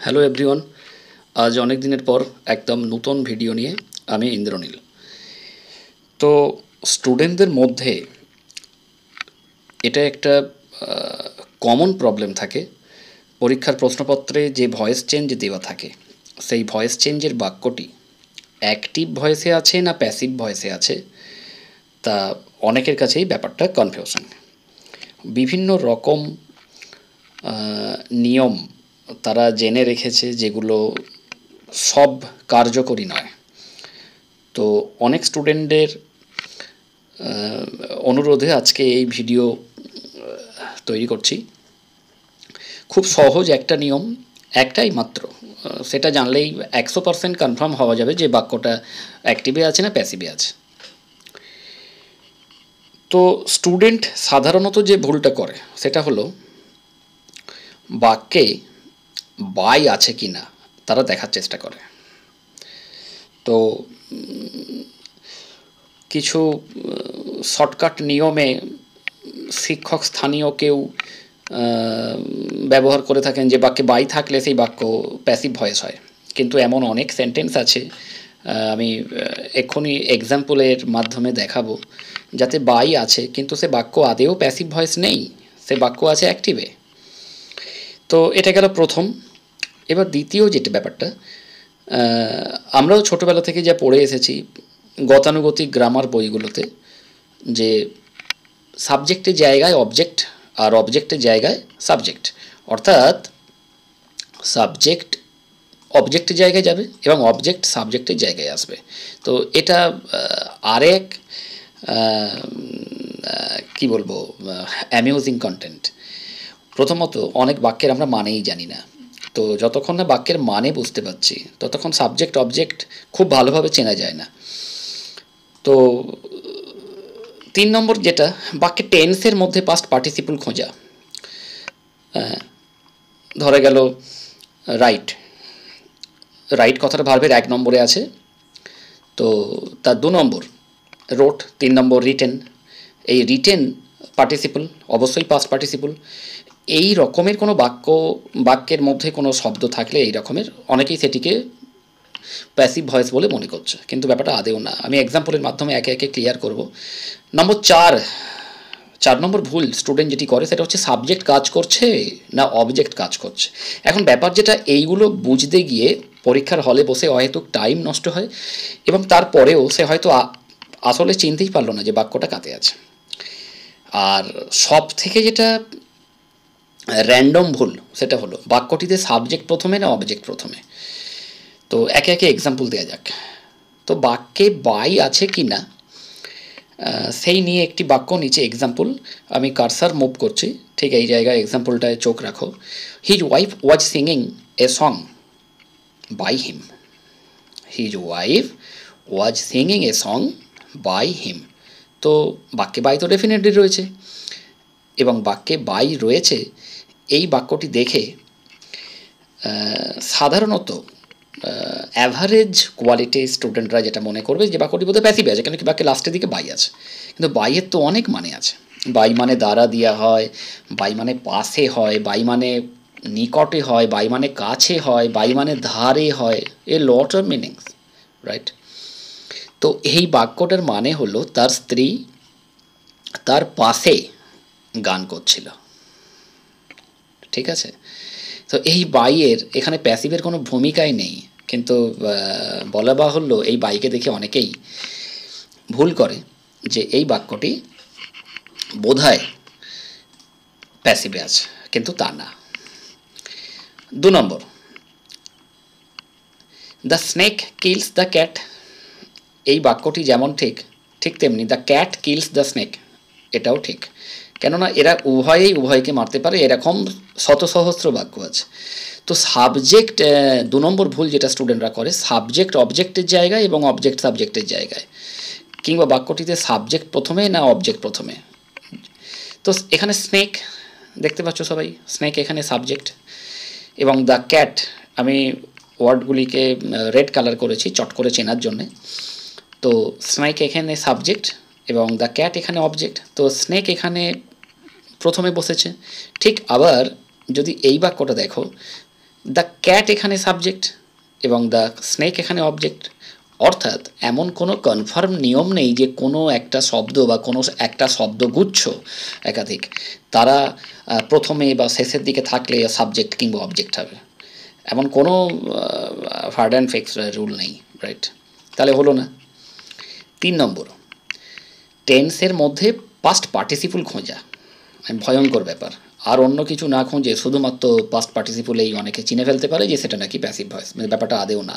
Hello everyone, আজ অনেক দিনের পর একদম নতুন ভিডিও নিয়ে আমি ইন্দ্রনীল। তো স্টুডেন্টদের মধ্যে এটা একটা কমন প্রবলেম থাকে। পরীক্ষার প্রশ্নপত্রে যে ভয়েস চেঞ্জ দেওয়া থাকে, সেই ভয়েস চেঞ্জের বাক্যটি অ্যাক্টিভ ভয়েসে আছে না প্যাসিভ ভয়েসে আছে, তা অনেকের কাছেই ব্যাপারটা কনফিউশন। বিভিন্ন রকম নিয়ম তারা জেনে রেখেছে, যেগুলো সব কার্যকরী নয়। তো অনেক স্টুডেন্টদের অনুরোধে আজকে এই ভিডিও তৈরি করছি। খুব সহজ একটা নিয়ম, একটাই মাত্র, সেটা জানলেই 100% কনফার্ম হওয়া যাবে যে বাক্যটা অ্যাক্টিভে আছে না প্যাসিভে আছে। তো স্টুডেন্ট সাধারণত যে ভুলটা করে সেটা হলো বাক্যে বাই আছে কি না তারা দেখার চেষ্টা করে। তো কিছু শর্টকাট নিয়মে শিক্ষক স্থানীয় কেউ ব্যবহার করে থাকেন যে বাক্যে বাই থাকলে সেই বাক্য প্যাসিভ ভয়েস হয়, কিন্তু এমন অনেক সেন্টেন্স আছে, আমি এক্ষুনি এক্সাম্পলের মাধ্যমে দেখাবো, যাতে বাই আছে কিন্তু সে বাক্য আদেও প্যাসিভ ভয়েস নেই, সে বাক্য আছে অ্যাক্টিভে। তো এটা গেল প্রথম। এবার দ্বিতীয় যেটা ব্যাপারটা, আমরাও ছোটোবেলা থেকে যা পড়ে এসেছি গতানুগতিক গ্রামার বইগুলোতে, যে সাবজেক্টের জায়গায় অবজেক্ট আর অবজেক্টের জায়গায় সাবজেক্ট, অর্থাৎ সাবজেক্ট অবজেক্টের জায়গায় যাবে এবং অবজেক্ট সাবজেক্টের জায়গায় আসবে। তো এটা আরেক কি বলবো, অ্যামিউজিং কন্টেন্ট। প্রথমত অনেক বাক্যের আমরা মানেই জানি না, তো যতক্ষণ না বাক্যের মানে বুঝতে পারছি ততক্ষণ সাবজেক্ট অবজেক্ট খুব ভালোভাবে চেনা যায় না। তো 3 নম্বর যেটা, বাক্যে টেন্সের মধ্যে পাস্ট পার্টিসিপল খোঁজা। ধরে গেল রাইট, রাইট কথাটা ভার্বের 1 নম্বরে আছে, তো তার 2 নম্বর রোট, 3 নম্বর রিটেন। এই রিটেন পার্টিসিপল অবশ্যই পাস্ট পার্টিসিপল। এই রকমের কোনো বাক্যের মধ্যে কোনো শব্দ থাকলে এই রকমের অনেকেই সেটিকে প্যাসিভ ভয়েস বলে মনে করছে, কিন্তু ব্যাপারটা আদেও না। আমি এক্সাম্পলের মাধ্যমে একে একে ক্লিয়ার করব। নম্বর 4 নম্বর ভুল স্টুডেন্ট যেটি করে সেটা হচ্ছে সাবজেক্ট কাজ করছে না অবজেক্ট কাজ করছে। এখন ব্যাপার যেটা, এইগুলো বুঝতে গিয়ে পরীক্ষার হলে বসে হয়তো টাইম নষ্ট হয়, এবং তারপরেও সে হয়তো আসলে চিনতেই পারলো না যে বাক্যটা কাতে আছে। আর সব থেকে যেটা র্যান্ডম ভুল সেটা হলো বাক্যটিতে সাবজেক্ট প্রথমে না অবজেক্ট প্রথমে। তো একে একে এক্সাম্পল দেওয়া যাক। তো বাক্যে বাই আছে কি না সেই নিয়ে একটি বাক্য, নিচে এক্সাম্পল, আমি কারসার মুভ করছি, ঠিক এই জায়গায় এক্সাম্পলটায় চোখ রাখো। His wife was singing a song by him. His wife was singing a song by him. তো বাক্যে বাই তো ডেফিনেটলি রয়েছে, এবং বাক্যে বাই রয়েছে এই বাক্যটি দেখে সাধারণত অ্যাভারেজ কোয়ালিটির স্টুডেন্টরা যেটা মনে করবে যে বাক্যটি বোধহয় প্যাসিভ আছে, কেন কি বাক্যে লাস্টের দিকে বাই আছে। কিন্তু বাইয়ের তো অনেক মানে আছে। বাই মানে দ্বারা দেওয়া হয়, বাই মানে পাশে হয়, বাই মানে নিকটে হয়, বাই মানে কাছে হয়, বাই মানে ধারে হয়, এ লট অফ মিনিংস, রাইট। তো এই বাক্যটার মানে হলো তার স্ত্রী তার পাশে গান করছিল, ঠিক আছে। তো এই বাইয়ের এখানে প্যাসিভের কোনো ভূমিকাই নেই, কিন্তু বলা বাহুল্য এই বাইকে দেখে অনেকেই ভুল করে যে এই বাক্যটি বোধহয় প্যাসিভে আছে, কিন্তু তা না। 2 number, the snake kills the cat. এই বাক্যটি যেমন ঠিক তেমনি the cat kills the snake এটাও ঠিক, কেননা এরা উভয়েই উভয়কে মারতে পারে, এরকম শত সহস্র বাক্য আছে। তো সাবজেক্ট 2 নম্বর ভুল যেটা স্টুডেন্টরা করে, সাবজেক্ট অবজেক্টের জায়গায় এবং অবজেক্ট সাবজেক্টের জায়গায়, কিংবা বাক্যটিতে সাবজেক্ট প্রথমে না অবজেক্ট প্রথমে। তো এখানে স্নেক দেখতে পাচ্ছ সবাই, স্নেক এখানে সাবজেক্ট, এবং দ্য ক্যাট আমি ওয়ার্ডগুলিকে রেড কালার করেছি চট করে চেনার জন্যে। তো স্নেক এখানে সাবজেক্ট এবং দ্য ক্যাট এখানে অবজেক্ট, তো স্নেক এখানে প্রথমে বসেছে। ঠিক আবার যদি এই বাক্যটা দেখো, দ্য ক্যাট এখানে সাবজেক্ট এবং দ্য স্নেক এখানে অবজেক্ট। অর্থাৎ এমন কোনো কনফার্ম নিয়ম নেই যে কোনো একটা শব্দ বা কোনো একটা শব্দগুচ্ছ একাধিক তারা প্রথমে বা শেষের দিকে থাকলে সাবজেক্ট কিংবা অবজেক্ট হবে, এমন কোনো হার্ড অ্যান্ড ফিক্স রুল নেই, রাইট? তাহলে হলো না। 3 নম্বর, টেন্সের মধ্যে পাস্ট পার্টিসিপল খোঁজা ভয়ঙ্কর ব্যাপার। আর অন্য কিছু না খুঁজে শুধুমাত্র পাস্ট পার্টিসিপলেই অনেকে চিনে ফেলতে পারে যে সেটা নাকি প্যাসিভ ভয়েস, মানে ব্যাপারটা আদেও না।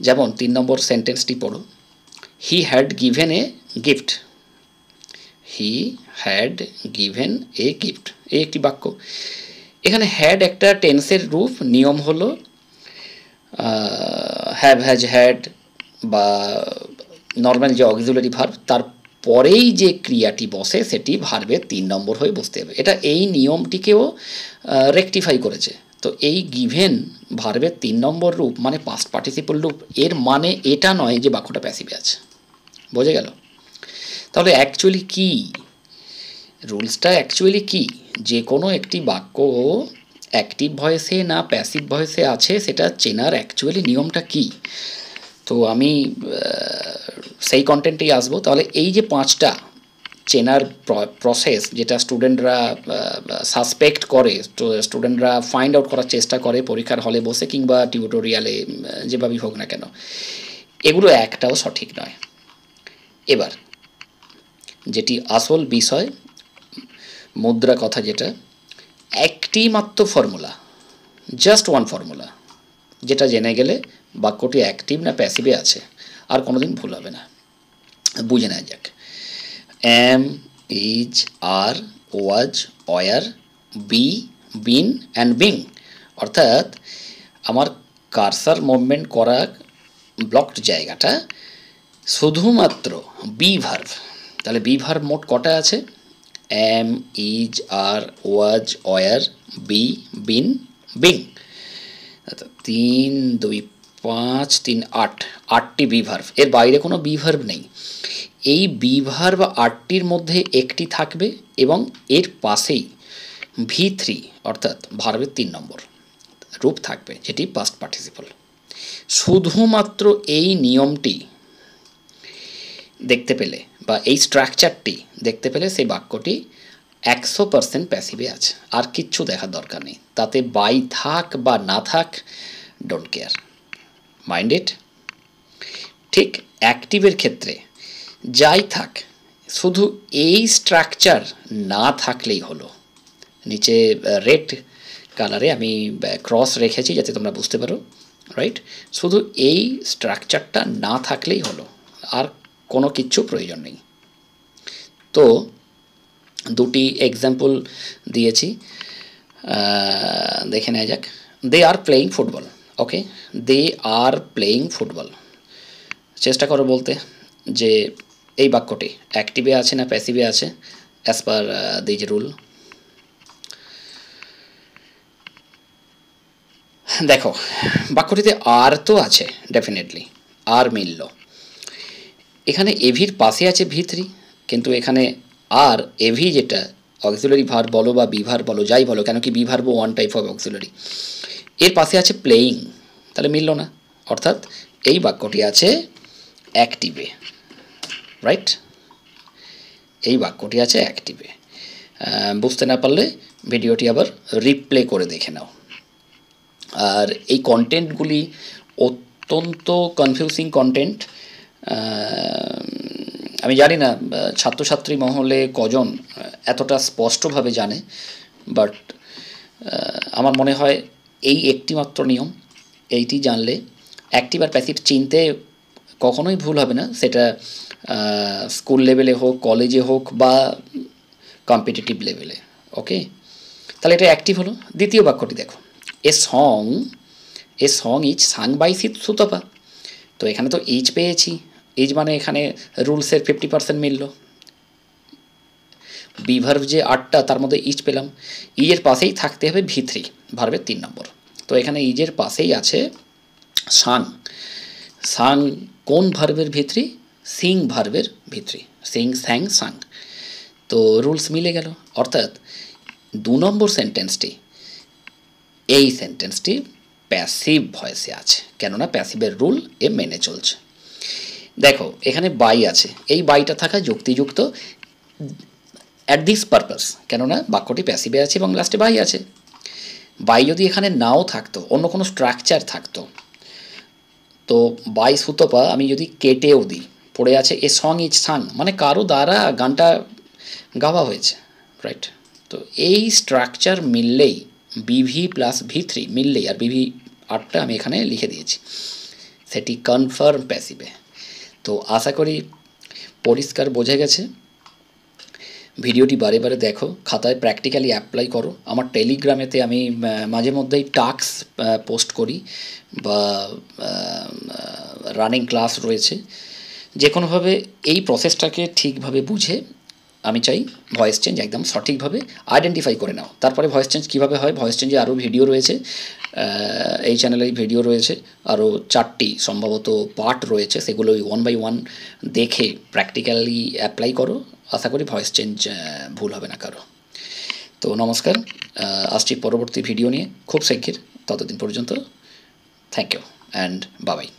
যেমন 3 নম্বর সেন্টেন্সটি পড়ো, he had given a gift. He had given a gift, এই একটি বাক্য। এখানে হ্যাড একটা টেন্সের রূপ, নিয়ম হলো হ্যাভ, হ্যাজ, হ্যাড বা নর্মাল যে অক্সিলারি ভার্ব তার পরেই যে ক্রিয়াটি বসে সেটি ভার্বের 3 নম্বর হয়ে বসতে হবে। এটা এই নিয়মটিকেও রেকটিফাই করেছে। তো এই গিভেন ভার্বের 3 নম্বর রূপ মানে পাস্ট পার্টিসিপল রূপ, এর মানে এটা নয় যে বাক্যটা প্যাসিভে আছে। বোঝা গেল? তাহলে অ্যাকচুয়ালি কি রুলসটা, অ্যাকচুয়ালি কি, যে কোনো একটি বাক্য অ্যাক্টিভ ভয়েসে না প্যাসিভ ভয়েসে আছে সেটা চেনার অ্যাকচুয়ালি নিয়মটা কি। তো আমি সেই কন্টেন্টেই আসবো। তাহলে এই যে 5টা চেনার প্রসেস যেটা স্টুডেন্টরা সাসপেক্ট করে, স্টুডেন্টরা ফাইন্ড আউট করার চেষ্টা করে পরীক্ষার হলে বসে কিংবা টিউটোরিয়ালে, যেভাবেই হোক না কেন, এগুলো একটাও সঠিক নয়। এবার যেটি আসল বিষয়, মুদ্রা কথা, যেটা একটি মাত্র ফর্মুলা, জাস্ট ওয়ান ফর্মুলা, যেটা জেনে গেলে বাক্যটি অ্যাক্টিভ না প্যাসিভে আছে আর কোনোদিন ভুল হবে না। বুঝে নেওয়া যাক। Am, is, are, was, were, be, been and being. অর্থাৎ আমার কার্সার মুভমেন্ট করা ব্লকড জায়গাটা শুধুমাত্র বি ভার্ভ। তাহলে বি ভার্ভ মোট কটা আছে? Am, is, are, was, were, be, been, being. 3, 2, 5, 3, 8, 8টি বি ভার্ভ। এর বাইরে কোনো বি ভার্ভ নেই। এই বি ভার্ভ 8টির মধ্যে একটি থাকবে এবং এর পাশেই V3 অর্থাৎ ভার্বের 3 নম্বর রূপ থাকবে, যেটি পাস্ট পার্টিসিপল। শুধুমাত্র এই নিয়মটি দেখতে পেলে বা এই স্ট্রাকচারটি দেখতে পেলে সেই বাক্যটি 100% প্যাসিভে আছে, আর কিচ্ছু দেখার দরকার নেই। তাতে বাই থাক বা না থাক, ডোন্ট কেয়ার, মাইন্ড ইট। ঠিক অ্যাক্টিভের ক্ষেত্রে যাই থাক, শুধু এই স্ট্রাকচার না থাকলেই হলো। নিচে রেড কালারে আমি ক্রস রেখেছি যাতে তোমরা বুঝতে পারো, রাইট? শুধু এই স্ট্রাকচারটা না থাকলেই হলো, আর কোনো কিচ্ছু প্রয়োজন নেই। তো দুটি এক্সাম্পল দিয়েছি, দেখে নেওয়া যাক। They are playing football. Okay, they are playing football. চেষ্টা করো বলতে যে এই বাক্যটি অ্যাক্টিভে আছে না প্যাসিভে আছে অ্যাজ পার দিজ রুল। দেখো বাক্যটিতে আর তো আছে, ডেফিনেটলি আর মিলল। এখানে এভির পাশে আছে V3, কিন্তু এখানে আর এভি যেটা অক্সিলারি ভার্ব বলো বা বি ভার্ব বলো, যাই বলো কেন, কি be verb one type of auxiliary, এর পাশে আছে প্লেয়িং, তাহলে মিলল না। অর্থাৎ এই বাক্যটি আছে অ্যাক্টিভে, রাইট? এই বাক্যটি আছে অ্যাক্টিভে। বুঝতে না পারলে ভিডিওটি আবার রিপ্লে করে দেখে নাও। আর এই কন্টেন্টগুলি অত্যন্ত কনফিউজিং কন্টেন্ট। আমি জানি না ছাত্রছাত্রী মহলে কজন এতটা স্পষ্টভাবে জানে, বাট আমার মনে হয় এই একটিমাত্র নিয়ম, এইটি জানলে অ্যাক্টিভ আর প্যাসিভ চিনতে কখনোই ভুল হবে না, সেটা স্কুল লেভেলে হোক, কলেজে হোক বা কম্পিটিটিভ লেভেলে। ওকে, তাহলে এটা অ্যাক্টিভ হলো। দ্বিতীয় বাক্যটি দেখো, a song is sung by Sutapa. তো এখানে তো ইজ পেয়েছি, ইজ মানে এখানে রুলসের 50% মিলল। বি ভার্ভ যে 8টা তার মধ্যে ইজ পেলাম, ইজের পাশেই থাকতে হবে V3 ভার্বের 3 নম্বর। তো এখানে ইজের পাশেই আছে সাং। সাং কোন ভার্বের V3? সিং ভার্বের V3, সিং, স্যাং, সাং। তো রুলস মিলে গেল। অর্থাৎ 2 নম্বর সেন্টেন্সটি এই সেন্টেন্সটি প্যাসিভ ভয়েসে আছে, কেননা প্যাসিভের রুল এ মেনে চলছে। দেখো এখানে বাই আছে, এই বাইটা থাকা যুক্তিযুক্ত অ্যাট দিস পারপাস, কেননা বাক্যটি প্যাসিভে আছে এবং লাস্টে বাই আছে। বাই যদি এখানে নাও থাকতো, অন্য কোনো স্ট্রাকচার থাকতো, তো বাই সুতপা আমি যদি কেটেও দিই, পড়ে আছে এ সং ইজ সাং, মানে কারো দ্বারা গানটা গাওয়া হয়েছে, রাইট। তো এই স্ট্রাকচার মিললেই বিভি প্লাস V3 মিললেই, আর বিভি আটটা আমি এখানে লিখে দিয়েছি, সেটি কনফার্ম প্যাসিভে। তো আশা করি পরিষ্কার বোঝা গেছে। ভিডিওটি বারে বারে দেখো, খাতায় প্র্যাকটিক্যালি অ্যাপ্লাই করো। আমার টেলিগ্রামেতে আমি মাঝে মধ্যেই টাস্ক পোস্ট করি বা রানিং ক্লাস রয়েছে। যে কোনোভাবে এই প্রসেসটাকে ঠিকভাবে বুঝে আমি চাই ভয়েস চেঞ্জ একদম সঠিকভাবে আইডেন্টিফাই করে নাও। তারপরে ভয়েস চেঞ্জ কীভাবে হয়, ভয়েস চেঞ্জে আরও ভিডিও রয়েছে, এই চ্যানেলেই ভিডিও রয়েছে, আরও 4টি সম্ভবত পার্ট রয়েছে, সেগুলো 1 বাই 1 দেখে প্র্যাকটিক্যালি অ্যাপ্লাই করো। আশা করি ভয়েস চেঞ্জ ভুল হবে না কারো। তো নমস্কার, আসছি পরবর্তী ভিডিও নিয়ে খুব শিগগির। ততদিন পর্যন্ত thank you and bye by.